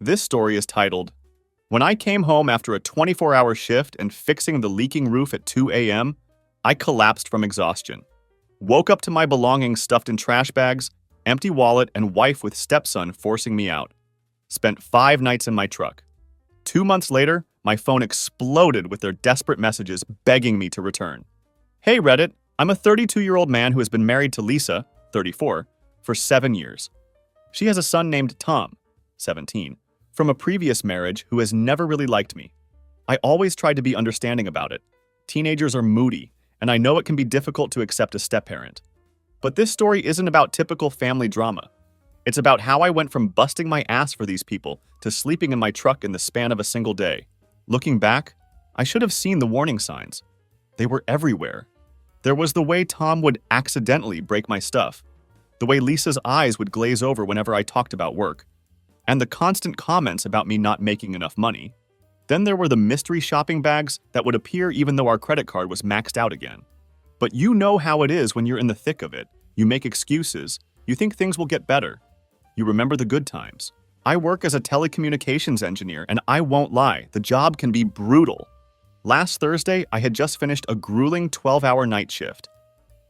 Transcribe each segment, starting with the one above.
This story is titled, When I Came Home After a 24-Hour Shift and Fixing the Leaking Roof at 2 a.m., I collapsed from exhaustion. Woke up to my belongings stuffed in trash bags, empty wallet, and wife with stepson forcing me out. Spent 5 nights in my truck. 2 months later, my phone exploded with their desperate messages begging me to return. Hey Reddit, I'm a 32-year-old man who has been married to Lisa, 34, for 7 years. She has a son named Tom, 17, from a previous marriage who has never really liked me. I always tried to be understanding about it. Teenagers are moody, and I know it can be difficult to accept a step-parent. But this story isn't about typical family drama. It's about how I went from busting my ass for these people to sleeping in my truck in the span of a single day. Looking back, I should have seen the warning signs. They were everywhere. There was the way Tom would accidentally break my stuff, the way Lisa's eyes would glaze over whenever I talked about work, and the constant comments about me not making enough money. Then there were the mystery shopping bags that would appear even though our credit card was maxed out again. But you know how it is when you're in the thick of it. You make excuses. You think things will get better. You remember the good times. I work as a telecommunications engineer, and I won't lie, the job can be brutal. Last Thursday, I had just finished a grueling 12-hour night shift.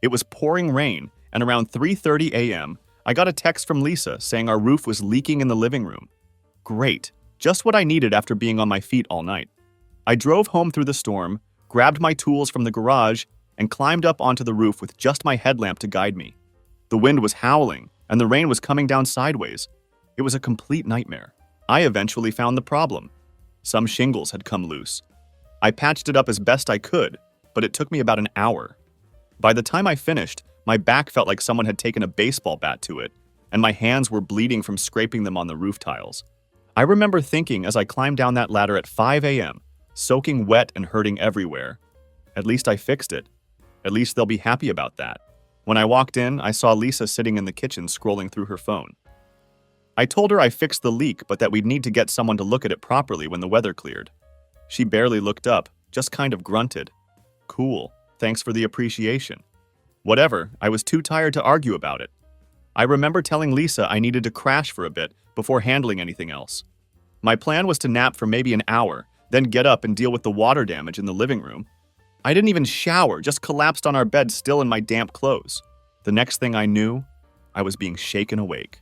It was pouring rain, and around 3:30 a.m., I got a text from Lisa saying our roof was leaking in the living room. Great, just what I needed after being on my feet all night. I drove home through the storm, grabbed my tools from the garage, and climbed up onto the roof with just my headlamp to guide me. The wind was howling, and the rain was coming down sideways. It was a complete nightmare. I eventually found the problem. Some shingles had come loose. I patched it up as best I could, but it took me about an hour. By the time I finished, my back felt like someone had taken a baseball bat to it, and my hands were bleeding from scraping them on the roof tiles. I remember thinking as I climbed down that ladder at 5 a.m., soaking wet and hurting everywhere. At least I fixed it. At least they'll be happy about that. When I walked in, I saw Lisa sitting in the kitchen scrolling through her phone. I told her I fixed the leak, but that we'd need to get someone to look at it properly when the weather cleared. She barely looked up, just kind of grunted. Cool, thanks for the appreciation. Whatever, I was too tired to argue about it. I remember telling Lisa I needed to crash for a bit before handling anything else. My plan was to nap for maybe an hour, then get up and deal with the water damage in the living room. I didn't even shower, just collapsed on our bed still in my damp clothes. The next thing I knew, I was being shaken awake.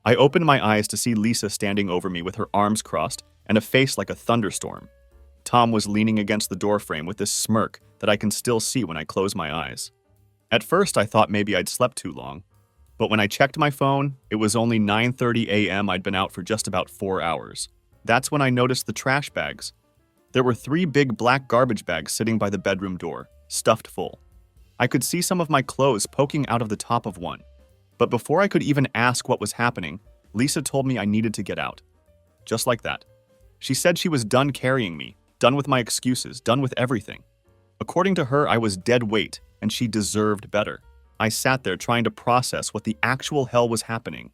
I opened my eyes to see Lisa standing over me with her arms crossed and a face like a thunderstorm. Tom was leaning against the doorframe with this smirk that I can still see when I close my eyes. At first, I thought maybe I'd slept too long. But when I checked my phone, it was only 9:30 a.m. I'd been out for just about 4 hours. That's when I noticed the trash bags. There were 3 big black garbage bags sitting by the bedroom door, stuffed full. I could see some of my clothes poking out of the top of one. But before I could even ask what was happening, Lisa told me I needed to get out. Just like that. She said she was done carrying me, done with my excuses, done with everything. According to her, I was dead weight, and she deserved better. I sat there trying to process what the actual hell was happening.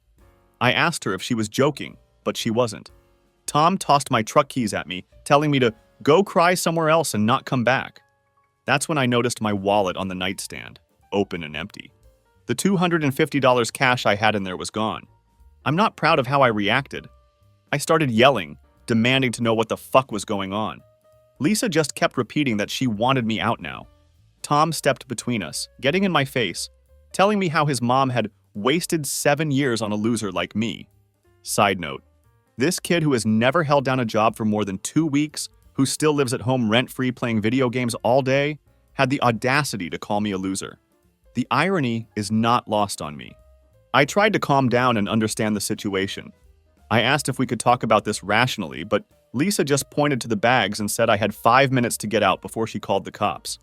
I asked her if she was joking, but she wasn't. Tom tossed my truck keys at me, telling me to go cry somewhere else and not come back. That's when I noticed my wallet on the nightstand, open and empty. The $250 cash I had in there was gone. I'm not proud of how I reacted. I started yelling, demanding to know what the fuck was going on. Lisa just kept repeating that she wanted me out now. Tom stepped between us, getting in my face, telling me how his mom had wasted 7 years on a loser like me. Side note, this kid who has never held down a job for more than 2 weeks, who still lives at home rent-free playing video games all day, had the audacity to call me a loser. The irony is not lost on me. I tried to calm down and understand the situation. I asked if we could talk about this rationally, but Lisa just pointed to the bags and said I had 5 minutes to get out before she called the cops.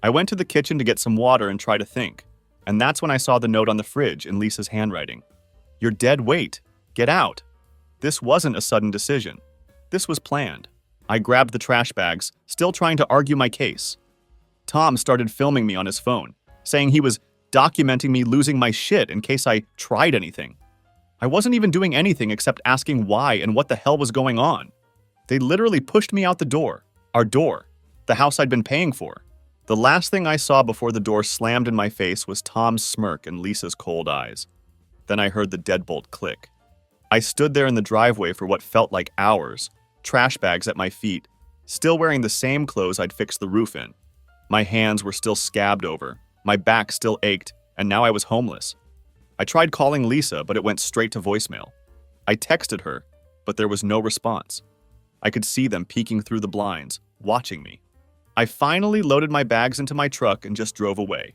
I went to the kitchen to get some water and try to think, and that's when I saw the note on the fridge in Lisa's handwriting. You're dead weight. Get out. This wasn't a sudden decision. This was planned. I grabbed the trash bags, still trying to argue my case. Tom started filming me on his phone, saying he was documenting me losing my shit in case I tried anything. I wasn't even doing anything except asking why and what the hell was going on. They literally pushed me out the door, our door, the house I'd been paying for. The last thing I saw before the door slammed in my face was Tom's smirk and Lisa's cold eyes. Then I heard the deadbolt click. I stood there in the driveway for what felt like hours, trash bags at my feet, still wearing the same clothes I'd fixed the roof in. My hands were still scabbed over, my back still ached, and now I was homeless. I tried calling Lisa, but it went straight to voicemail. I texted her, but there was no response. I could see them peeking through the blinds, watching me. I finally loaded my bags into my truck and just drove away.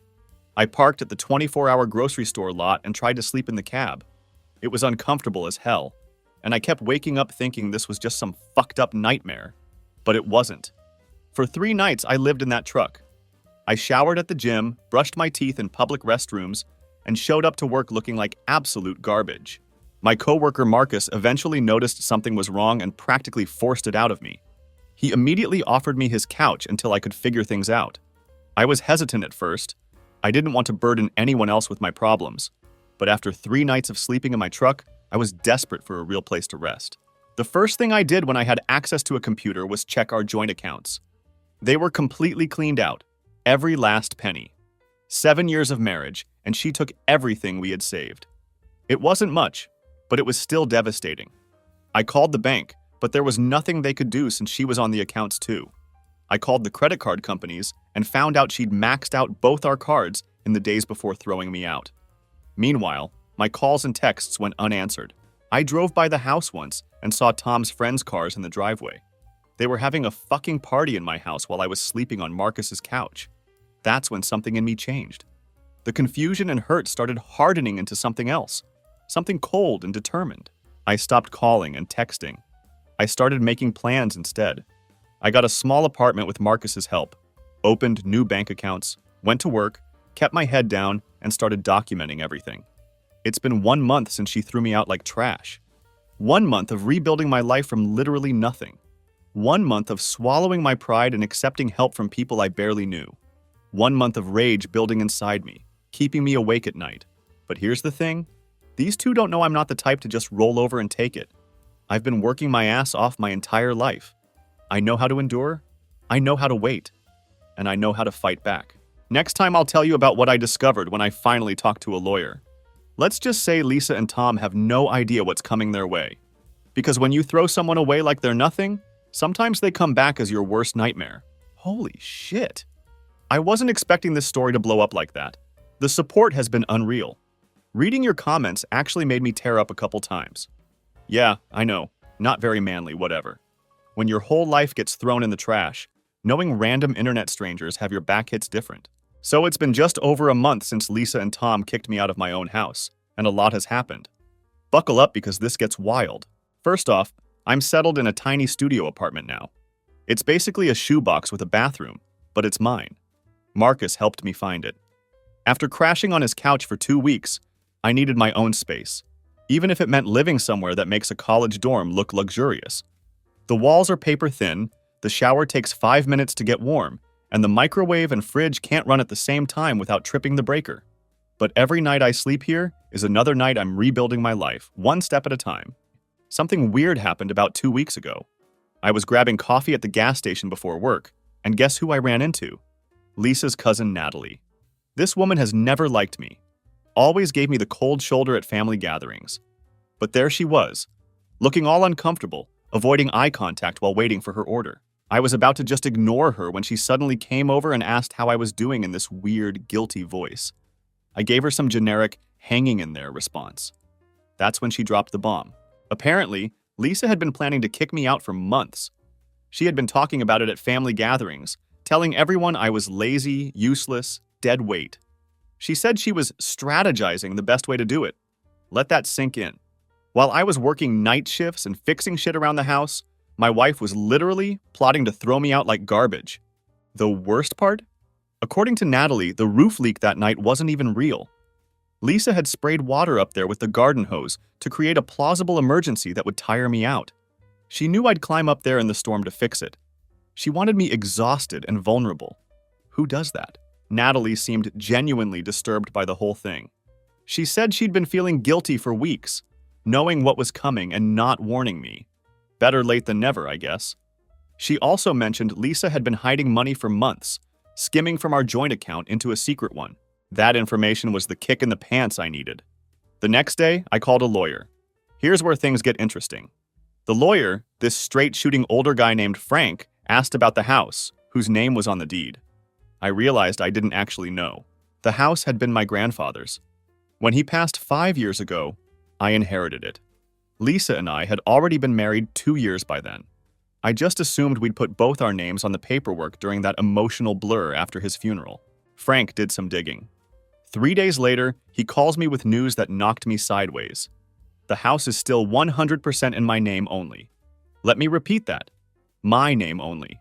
I parked at the 24-hour grocery store lot and tried to sleep in the cab. It was uncomfortable as hell, and I kept waking up thinking this was just some fucked up nightmare. But it wasn't. For 3 nights, I lived in that truck. I showered at the gym, brushed my teeth in public restrooms, and showed up to work looking like absolute garbage. My coworker Marcus eventually noticed something was wrong and practically forced it out of me. He immediately offered me his couch until I could figure things out. I was hesitant at first. I didn't want to burden anyone else with my problems. But after 3 nights of sleeping in my truck, I was desperate for a real place to rest. The first thing I did when I had access to a computer was check our joint accounts. They were completely cleaned out, every last penny. 7 years of marriage, and she took everything we had saved. It wasn't much, but it was still devastating. I called the bank, but there was nothing they could do since she was on the accounts too. I called the credit card companies and found out she'd maxed out both our cards in the days before throwing me out. Meanwhile, my calls and texts went unanswered. I drove by the house once and saw Tom's friends' cars in the driveway. They were having a fucking party in my house while I was sleeping on Marcus's couch. That's when something in me changed. The confusion and hurt started hardening into something else, something cold and determined. I stopped calling and texting. I started making plans instead. I got a small apartment with Marcus's help, opened new bank accounts, went to work, kept my head down, and started documenting everything. It's been 1 month since she threw me out like trash. 1 month of rebuilding my life from literally nothing. 1 month of swallowing my pride and accepting help from people I barely knew. 1 month of rage building inside me, keeping me awake at night. But here's the thing. These two don't know I'm not the type to just roll over and take it. I've been working my ass off my entire life. I know how to endure, I know how to wait, and I know how to fight back. Next time I'll tell you about what I discovered when I finally talked to a lawyer. Let's just say Lisa and Tom have no idea what's coming their way. Because when you throw someone away like they're nothing, sometimes they come back as your worst nightmare. Holy shit. I wasn't expecting this story to blow up like that. The support has been unreal. Reading your comments actually made me tear up a couple times. Yeah, I know, not very manly, whatever. When your whole life gets thrown in the trash, knowing random internet strangers have your back hits different. So it's been just over a month since Lisa and Tom kicked me out of my own house, and a lot has happened. Buckle up because this gets wild. First off, I'm settled in a tiny studio apartment now. It's basically a shoebox with a bathroom, but it's mine. Marcus helped me find it. After crashing on his couch for 2 weeks, I needed my own space, even if it meant living somewhere that makes a college dorm look luxurious. The walls are paper thin, the shower takes 5 minutes to get warm, and the microwave and fridge can't run at the same time without tripping the breaker. But every night I sleep here is another night I'm rebuilding my life, one step at a time. Something weird happened about 2 weeks ago. I was grabbing coffee at the gas station before work, and guess who I ran into? Lisa's cousin Natalie. This woman has never liked me. Always gave me the cold shoulder at family gatherings. But there she was, looking all uncomfortable, avoiding eye contact while waiting for her order. I was about to just ignore her when she suddenly came over and asked how I was doing in this weird, guilty voice. I gave her some generic, hanging in there response. That's when she dropped the bomb. Apparently, Lisa had been planning to kick me out for months. She had been talking about it at family gatherings, telling everyone I was lazy, useless, dead weight. She said she was strategizing the best way to do it. Let that sink in. While I was working night shifts and fixing shit around the house, my wife was literally plotting to throw me out like garbage. The worst part? According to Natalie, the roof leak that night wasn't even real. Lisa had sprayed water up there with the garden hose to create a plausible emergency that would tire me out. She knew I'd climb up there in the storm to fix it. She wanted me exhausted and vulnerable. Who does that? Natalie seemed genuinely disturbed by the whole thing. She said she'd been feeling guilty for weeks, knowing what was coming and not warning me. Better late than never, I guess. She also mentioned Lisa had been hiding money for months, skimming from our joint account into a secret one. That information was the kick in the pants I needed. The next day, I called a lawyer. Here's where things get interesting. The lawyer, this straight-shooting older guy named Frank, asked about the house, whose name was on the deed. I realized I didn't actually know. The house had been my grandfather's. When he passed 5 years ago, I inherited it. Lisa and I had already been married 2 years by then. I just assumed we'd put both our names on the paperwork during that emotional blur after his funeral. Frank did some digging. 3 days later, he calls me with news that knocked me sideways. The house is still 100% in my name only. Let me repeat that. My name only.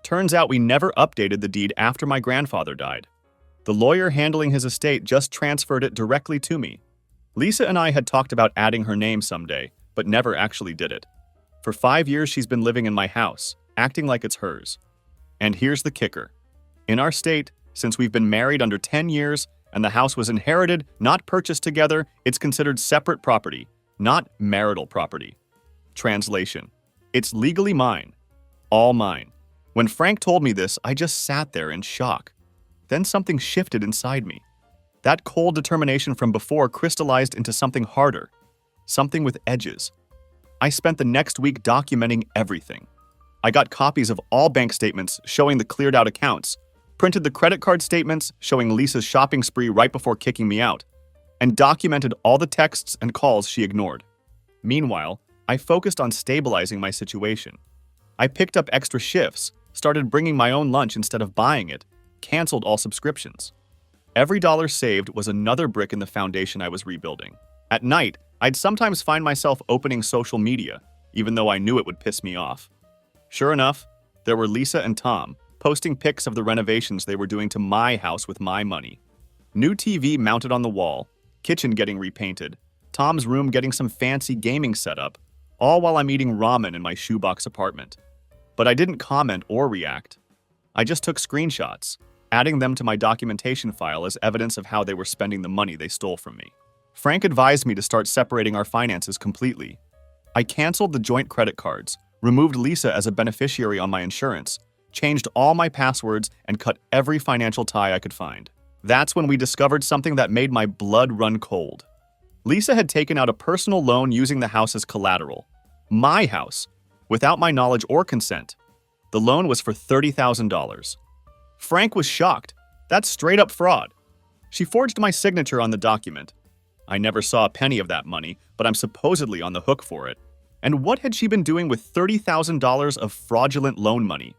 Turns out we never updated the deed after my grandfather died. The lawyer handling his estate just transferred it directly to me. Lisa and I had talked about adding her name someday, but never actually did it. For 5 years, she's been living in my house, acting like it's hers. And here's the kicker. In our state, since we've been married under 10 years and the house was inherited, not purchased together, it's considered separate property, not marital property. Translation: it's legally mine. All mine. When Frank told me this, I just sat there in shock. Then something shifted inside me. That cold determination from before crystallized into something harder, something with edges. I spent the next week documenting everything. I got copies of all bank statements showing the cleared out accounts, printed the credit card statements showing Lisa's shopping spree right before kicking me out, and documented all the texts and calls she ignored. Meanwhile, I focused on stabilizing my situation. I picked up extra shifts, started bringing my own lunch instead of buying it, canceled all subscriptions. Every dollar saved was another brick in the foundation I was rebuilding. At night, I'd sometimes find myself opening social media, even though I knew it would piss me off. Sure enough, there were Lisa and Tom posting pics of the renovations they were doing to my house with my money. New TV mounted on the wall, kitchen getting repainted, Tom's room getting some fancy gaming setup, all while I'm eating ramen in my shoebox apartment. But I didn't comment or react. I just took screenshots, adding them to my documentation file as evidence of how they were spending the money they stole from me. Frank advised me to start separating our finances completely. I canceled the joint credit cards, removed Lisa as a beneficiary on my insurance, changed all my passwords, and cut every financial tie I could find. That's when we discovered something that made my blood run cold. Lisa had taken out a personal loan using the house as collateral. My house, without my knowledge or consent. The loan was for $30,000. Frank was shocked. That's straight up fraud. She forged my signature on the document. I never saw a penny of that money, but I'm supposedly on the hook for it. And what had she been doing with $30,000 of fraudulent loan money?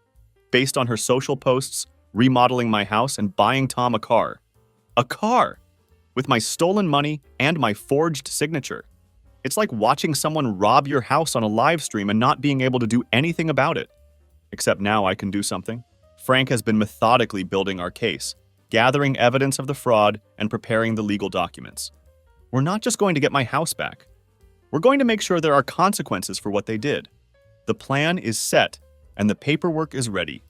Based on her social posts, remodeling my house, and buying Tom a car. A car! With my stolen money and my forged signature. It's like watching someone rob your house on a live stream and not being able to do anything about it. Except now I can do something. Frank has been methodically building our case, gathering evidence of the fraud and preparing the legal documents. We're not just going to get my house back. We're going to make sure there are consequences for what they did. The plan is set, and the paperwork is ready.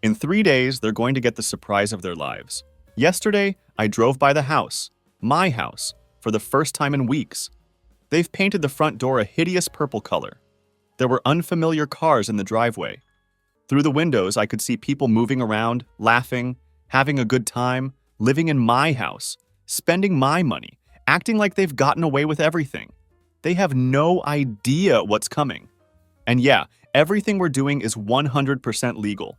In 3 days, they're going to get the surprise of their lives. Yesterday, I drove by the house, my house, for the first time in weeks. They've painted the front door a hideous purple color. There were unfamiliar cars in the driveway. Through the windows, I could see people moving around, laughing, having a good time, living in my house, spending my money, acting like they've gotten away with everything. They have no idea what's coming. And yeah, everything we're doing is 100% legal.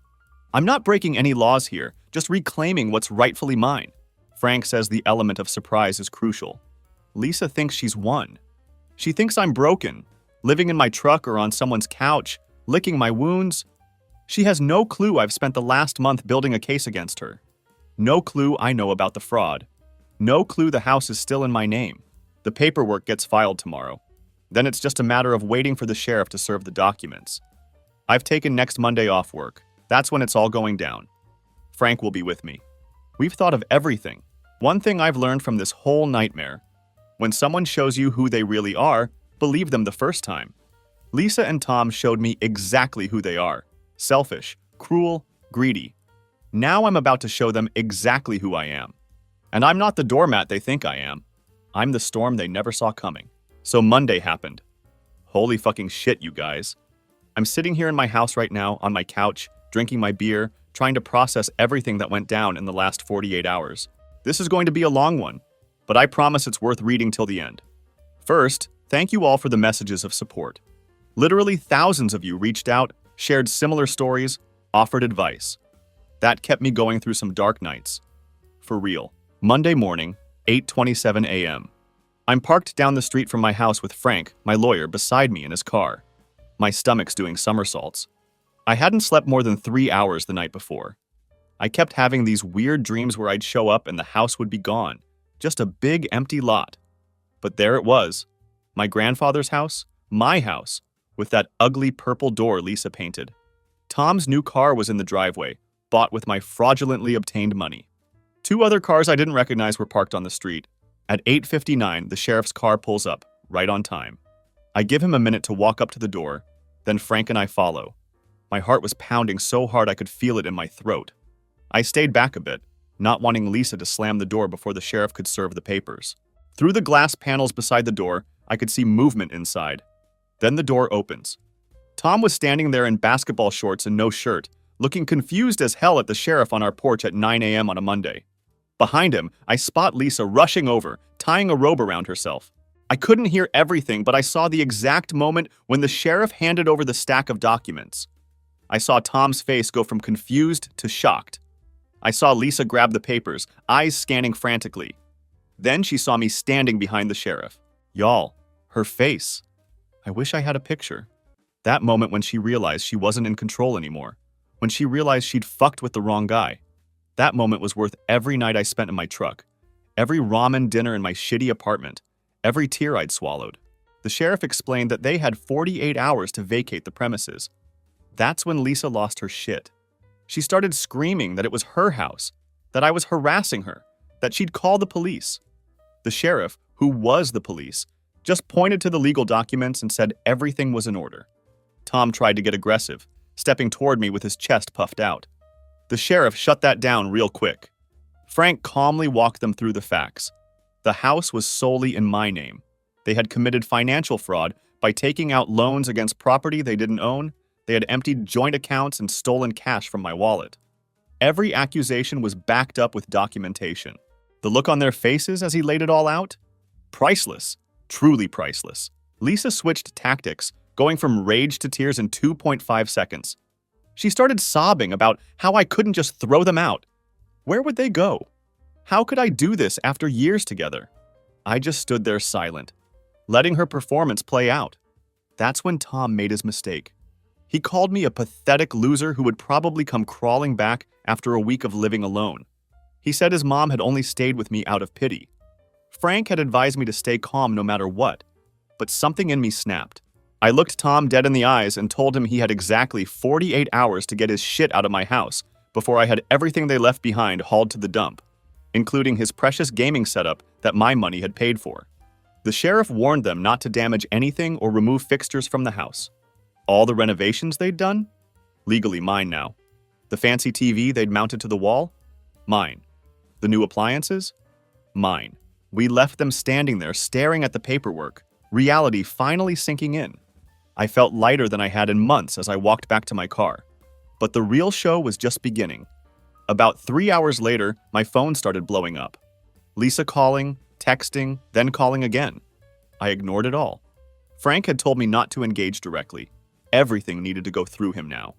I'm not breaking any laws here, just reclaiming what's rightfully mine. Frank says the element of surprise is crucial. Lisa thinks she's won. She thinks I'm broken, living in my truck or on someone's couch, licking my wounds. She has no clue I've spent the last month building a case against her. No clue I know about the fraud. No clue the house is still in my name. The paperwork gets filed tomorrow. Then it's just a matter of waiting for the sheriff to serve the documents. I've taken next Monday off work. That's when it's all going down. Frank will be with me. We've thought of everything. One thing I've learned from this whole nightmare: when someone shows you who they really are, believe them the first time. Lisa and Tom showed me exactly who they are. Selfish, cruel, greedy. Now I'm about to show them exactly who I am. And I'm not the doormat they think I am. I'm the storm they never saw coming. So Monday happened. Holy fucking shit, you guys. I'm sitting here in my house right now, on my couch, drinking my beer, trying to process everything that went down in the last 48 hours. This is going to be a long one, but I promise it's worth reading till the end. First, Thank you all for the messages of support. Literally thousands of you reached out, shared similar stories, offered advice. That kept me going through some dark nights. For real. Monday morning, 8:27 a.m. I'm parked down the street from my house with Frank, my lawyer, beside me in his car. My stomach's doing somersaults. I hadn't slept more than 3 hours the night before. I kept having these weird dreams where I'd show up and the house would be gone. Just a big empty lot. But there it was. My grandfather's house, my house, with that ugly purple door Lisa painted. Tom's new car was in the driveway, bought with my fraudulently obtained money. 2 other cars I didn't recognize were parked on the street. At 8:59, the sheriff's car pulls up, right on time. I give him a minute to walk up to the door, then Frank and I follow. My heart was pounding so hard I could feel it in my throat. I stayed back a bit, not wanting Lisa to slam the door before the sheriff could serve the papers. Through the glass panels beside the door, I could see movement inside. Then the door opens. Tom was standing there in basketball shorts and no shirt, looking confused as hell at the sheriff on our porch at 9 a.m. on a Monday. Behind him, I spot Lisa rushing over, tying a robe around herself. I couldn't hear everything, but I saw the exact moment when the sheriff handed over the stack of documents. I saw Tom's face go from confused to shocked. I saw Lisa grab the papers, eyes scanning frantically. Then she saw me standing behind the sheriff. Y'all, her face. I wish I had a picture. That moment when she realized she wasn't in control anymore. When she realized she'd fucked with the wrong guy. That moment was worth every night I spent in my truck, every ramen dinner in my shitty apartment, every tear I'd swallowed. The sheriff explained that they had 48 hours to vacate the premises. That's when Lisa lost her shit. She started screaming that it was her house, that I was harassing her, that she'd call the police. The sheriff, who was the police, just pointed to the legal documents and said everything was in order. Tom tried to get aggressive, stepping toward me with his chest puffed out. The sheriff shut that down real quick. Frank calmly walked them through the facts. The house was solely in my name. They had committed financial fraud by taking out loans against property they didn't own. They had emptied joint accounts and stolen cash from my wallet. Every accusation was backed up with documentation. The look on their faces as he laid it all out? Priceless. Truly priceless. Lisa switched tactics, going from rage to tears in 2.5 seconds. She started sobbing about how I couldn't just throw them out. Where would they go? How could I do this after years together? I just stood there silent, letting her performance play out. That's when Tom made his mistake. He called me a pathetic loser who would probably come crawling back after a week of living alone. He said his mom had only stayed with me out of pity. Frank had advised me to stay calm no matter what, but something in me snapped. I looked Tom dead in the eyes and told him he had exactly 48 hours to get his shit out of my house before I had everything they left behind hauled to the dump, including his precious gaming setup that my money had paid for. The sheriff warned them not to damage anything or remove fixtures from the house. All the renovations they'd done? Legally mine now. The fancy TV they'd mounted to the wall? Mine. The new appliances? Mine. We left them standing there staring at the paperwork, reality finally sinking in. I felt lighter than I had in months as I walked back to my car. But the real show was just beginning. About 3 hours later, my phone started blowing up. Lisa calling, texting, then calling again. I ignored it all. Frank had told me not to engage directly. Everything needed to go through him now.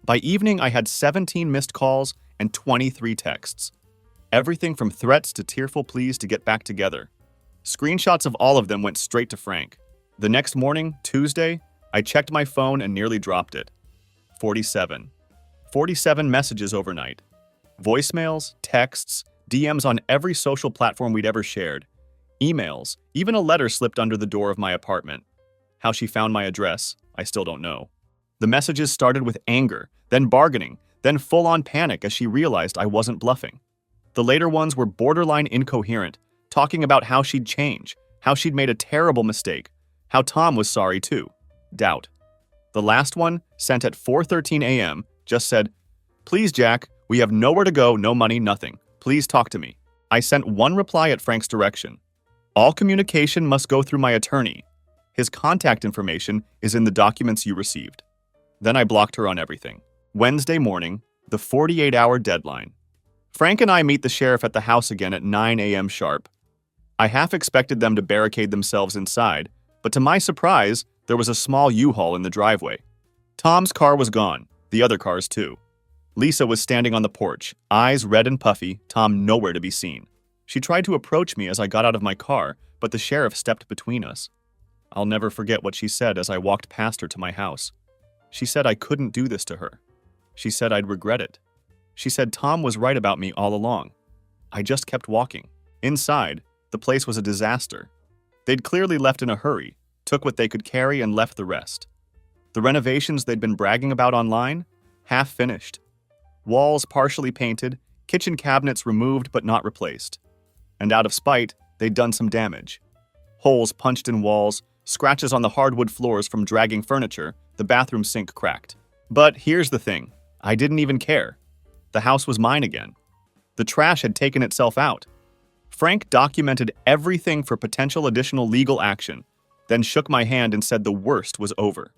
By evening, I had 17 missed calls and 23 texts. Everything from threats to tearful pleas to get back together. Screenshots of all of them went straight to Frank. The next morning, Tuesday, I checked my phone and nearly dropped it. 47. 47 messages overnight. Voicemails, texts, DMs on every social platform we'd ever shared. Emails, even a letter slipped under the door of my apartment. How she found my address, I still don't know. The messages started with anger, then bargaining, then full-on panic as she realized I wasn't bluffing. The later ones were borderline incoherent, talking about how she'd change, how she'd made a terrible mistake, how Tom was sorry too. Doubt. The last one, sent at 4:13 a.m., just said, "Please, Jack, we have nowhere to go, no money, nothing. Please talk to me." I sent one reply at Frank's direction. "All communication must go through my attorney. His contact information is in the documents you received." Then I blocked her on everything. Wednesday morning, the 48-hour deadline. Frank and I meet the sheriff at the house again at 9 a.m. sharp. I half expected them to barricade themselves inside, But to my surprise, there was a small U-Haul in the driveway. Tom's car was gone, the other cars too. Lisa was standing on the porch, eyes red and puffy, Tom nowhere to be seen. She tried to approach me as I got out of my car, but the sheriff stepped between us. I'll never forget what she said as I walked past her to my house. She said I couldn't do this to her. She said I'd regret it. She said Tom was right about me all along. I just kept walking. Inside, the place was a disaster. They'd clearly left in a hurry, took what they could carry and left the rest. The renovations they'd been bragging about online? Half finished. Walls partially painted, kitchen cabinets removed but not replaced. And out of spite, they'd done some damage. Holes punched in walls, scratches on the hardwood floors from dragging furniture, the bathroom sink cracked. But here's the thing, I didn't even care. The house was mine again. The trash had taken itself out. Frank documented everything for potential additional legal action, then shook my hand and said the worst was over.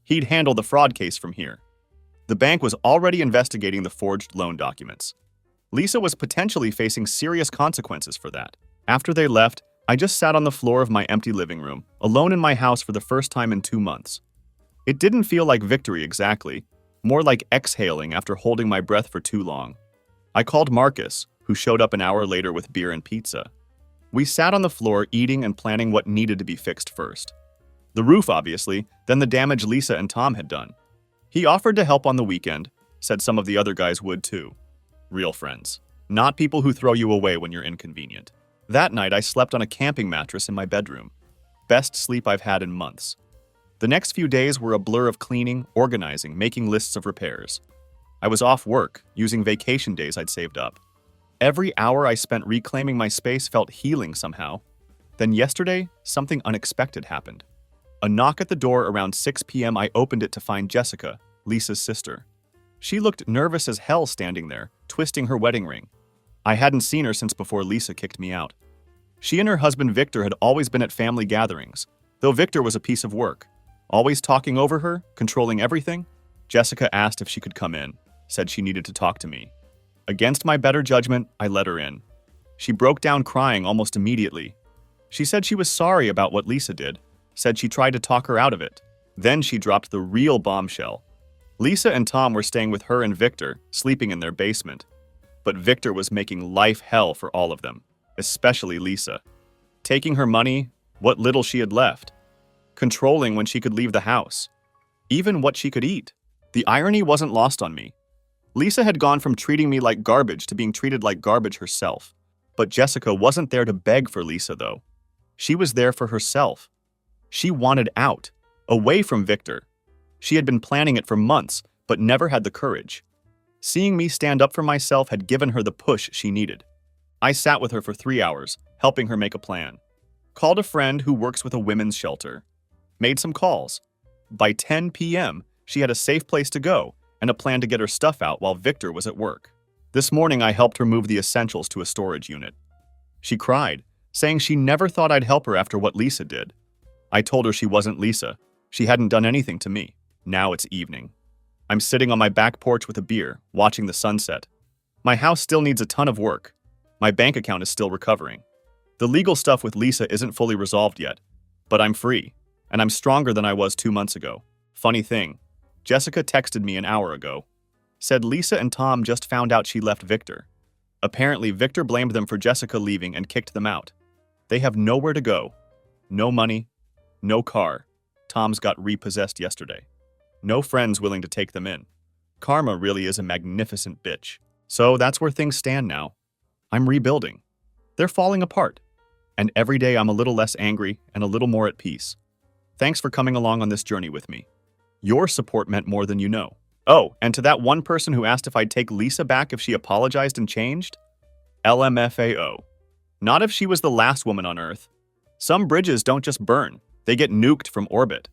He'd handle the fraud case from here. The bank was already investigating the forged loan documents. Lisa was potentially facing serious consequences for that. After they left, I just sat on the floor of my empty living room, alone in my house for the first time in 2 months. It didn't feel like victory exactly, more like exhaling after holding my breath for too long. I called Marcus, who showed up an hour later with beer and pizza. We sat on the floor eating and planning what needed to be fixed first. The roof, obviously, then the damage Lisa and Tom had done. He offered to help on the weekend, said some of the other guys would too. Real friends, not people who throw you away when you're inconvenient. That night, I slept on a camping mattress in my bedroom. Best sleep I've had in months. The next few days were a blur of cleaning, organizing, making lists of repairs. I was off work, using vacation days I'd saved up. Every hour I spent reclaiming my space felt healing somehow. Then yesterday, something unexpected happened. A knock at the door around 6 p.m. I opened it to find Jessica, Lisa's sister. She looked nervous as hell standing there, twisting her wedding ring. I hadn't seen her since before Lisa kicked me out. She and her husband Victor had always been at family gatherings, though Victor was a piece of work. Always talking over her, controlling everything. Jessica asked if she could come in, said she needed to talk to me. Against my better judgment, I let her in. She broke down crying almost immediately. She said she was sorry about what Lisa did, said she tried to talk her out of it. Then she dropped the real bombshell. Lisa and Tom were staying with her and Victor, sleeping in their basement. But Victor was making life hell for all of them, especially Lisa. Taking her money, what little she had left. Controlling when she could leave the house. Even what she could eat. The irony wasn't lost on me. Lisa had gone from treating me like garbage to being treated like garbage herself. But Jessica wasn't there to beg for Lisa, though. She was there for herself. She wanted out, away from Victor. She had been planning it for months, but never had the courage. Seeing me stand up for myself had given her the push she needed. I sat with her for 3 hours, helping her make a plan. Called a friend who works with a women's shelter. Made some calls. By 10 p.m., she had a safe place to go and a plan to get her stuff out while Victor was at work. This morning, I helped her move the essentials to a storage unit. She cried, saying she never thought I'd help her after what Lisa did. I told her she wasn't Lisa. She hadn't done anything to me. Now it's evening. I'm sitting on my back porch with a beer, watching the sunset. My house still needs a ton of work. My bank account is still recovering. The legal stuff with Lisa isn't fully resolved yet, but I'm free, and I'm stronger than I was 2 months ago. Funny thing, Jessica texted me an hour ago. Said Lisa and Tom just found out she left Victor. Apparently, Victor blamed them for Jessica leaving and kicked them out. They have nowhere to go. No money, no car. Tom's got repossessed yesterday. No friends willing to take them in. Karma really is a magnificent bitch. So that's where things stand now. I'm rebuilding. They're falling apart. And every day I'm a little less angry and a little more at peace. Thanks for coming along on this journey with me. Your support meant more than you know. Oh, and to that one person who asked if I'd take Lisa back if she apologized and changed? LMFAO. Not if she was the last woman on Earth. Some bridges don't just burn, they get nuked from orbit.